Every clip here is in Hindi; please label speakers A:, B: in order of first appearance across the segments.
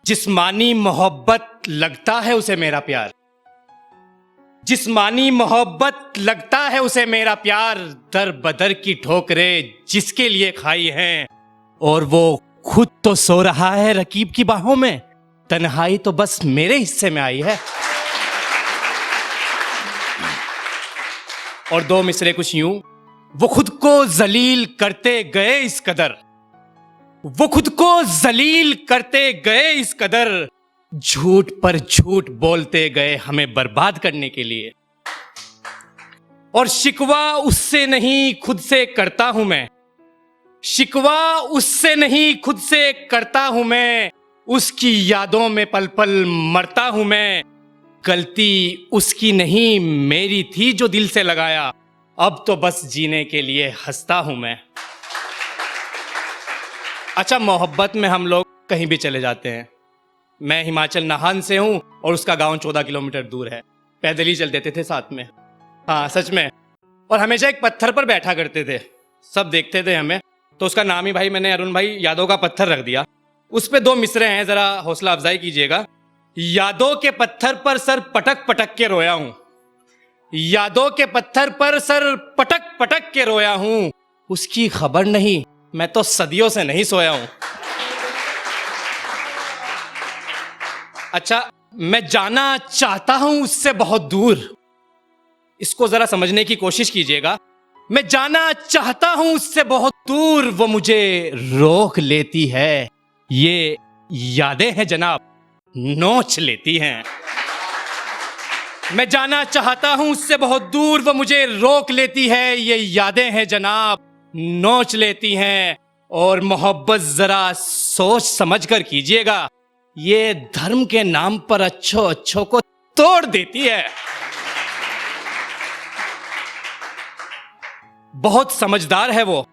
A: जिस्मानी मोहब्बत लगता है उसे मेरा प्यार, जिस्मानी मोहब्बत लगता है उसे मेरा प्यार, दर बदर की ठोकरें जिसके लिए खाई हैं, और वो खुद तो सो रहा है रकीब की बाहों में, तन्हाई तो बस मेरे हिस्से में आई है। और दो मिसरे कुछ यूं, वो खुद को जलील करते गए इस कदर, वो खुद को जलील करते गए इस कदर, झूठ पर झूठ बोलते गए हमें बर्बाद करने के लिए। और शिकवा उससे नहीं खुद से करता हूं मैं, शिकवा उससे नहीं खुद से करता हूं मैं, उसकी यादों में पल पल मरता हूं मैं। गलती उसकी नहीं मेरी थी जो दिल से लगाया, अब तो बस जीने के लिए हंसता हूं मैं। अच्छा, मोहब्बत में हम लोग कहीं भी चले जाते हैं। मैं हिमाचल नाहन से हूं और उसका गांव 14 किलोमीटर दूर है। पैदल ही चल देते थे साथ में, हाँ सच में। और हमेशा एक पत्थर पर बैठा करते थे, सब देखते थे हमें, तो उसका नाम ही भाई मैंने अरुण भाई यादों का पत्थर रख दिया। उस पे दो मिसरे हैं, जरा हौसला अफजाई कीजिएगा। यादों के पत्थर पर सर पटक पटक के रोया हूं, यादों के पत्थर पर सर पटक पटक के रोया हूं, उसकी खबर नहीं मैं तो सदियों से नहीं सोया हूं। अच्छा, मैं जाना चाहता हूं उससे बहुत दूर, इसको जरा समझने की कोशिश कीजिएगा। मैं जाना चाहता हूं उससे बहुत दूर, वो मुझे रोक लेती है, ये यादें हैं जनाब, नोच लेती हैं। मैं जाना चाहता हूं उससे बहुत दूर, वो मुझे रोक लेती है, ये यादें हैं जनाब, नोच लेती हैं। और मोहब्बत जरा सोच समझ कर कीजिएगा, ये धर्म के नाम पर अच्छों अच्छों को तोड़ देती है। बहुत समझदार है वो,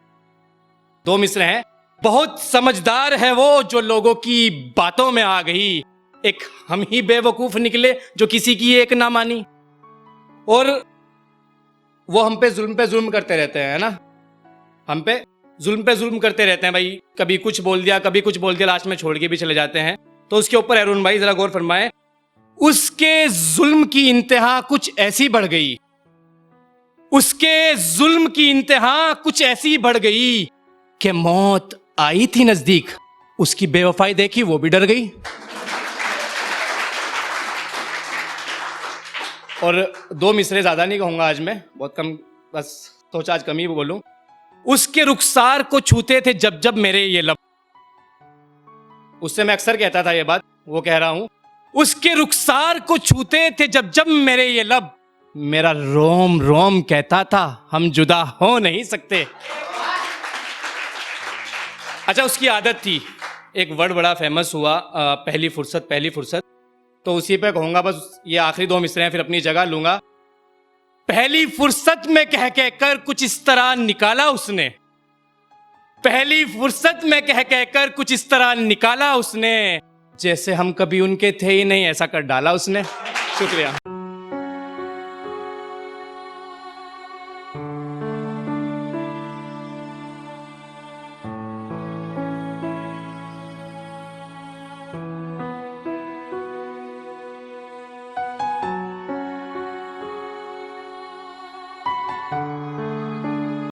A: दो मिसरे हैं, बहुत समझदार है वो जो लोगों की बातों में आ गई, एक हम ही बेवकूफ निकले जो किसी की एक ना मानी। और वो हम पे जुल्म करते रहते हैं ना, हम पे जुल्म करते रहते हैं भाई, कभी कुछ बोल दिया कभी कुछ बोल दिया, लास्ट में छोड़ के भी चले जाते हैं। तो उसके ऊपर अरुण भाई जरा गौर फरमाएं, उसके जुल्म की इंतहा कुछ ऐसी बढ़ गई, उसके जुल्म की इंतहा कुछ ऐसी बढ़ गई कि मौत आई थी नजदीक, उसकी बेवफाई देखी वो भी डर गई। और दो मिसरे ज्यादा नहीं कहूंगा आज मैं, बहुत कम, बस सोचा आज कम ही बोलूं। उसके रुखसार को छूते थे जब जब मेरे ये लब, उससे मैं अक्सर कहता था ये बात, वो कह रहा हूं, उसके रुखसार को छूते थे जब जब मेरे ये लब, मेरा रोम रोम कहता था हम जुदा हो नहीं सकते। अच्छा, उसकी आदत थी, एक वर्ड बड़ा फेमस हुआ, पहली फुर्सत पहली फुर्सत, तो उसी पे कहूंगा, बस ये आखिरी दो मिसरे हैं फिर अपनी जगह लूंगा। पहली फुर्सत में कह कर कुछ इस तरह निकाला उसने, पहली फुर्सत में कह कर कुछ इस तरह निकाला उसने, जैसे हम कभी उनके थे ही नहीं, ऐसा कर डाला उसने। शुक्रिया।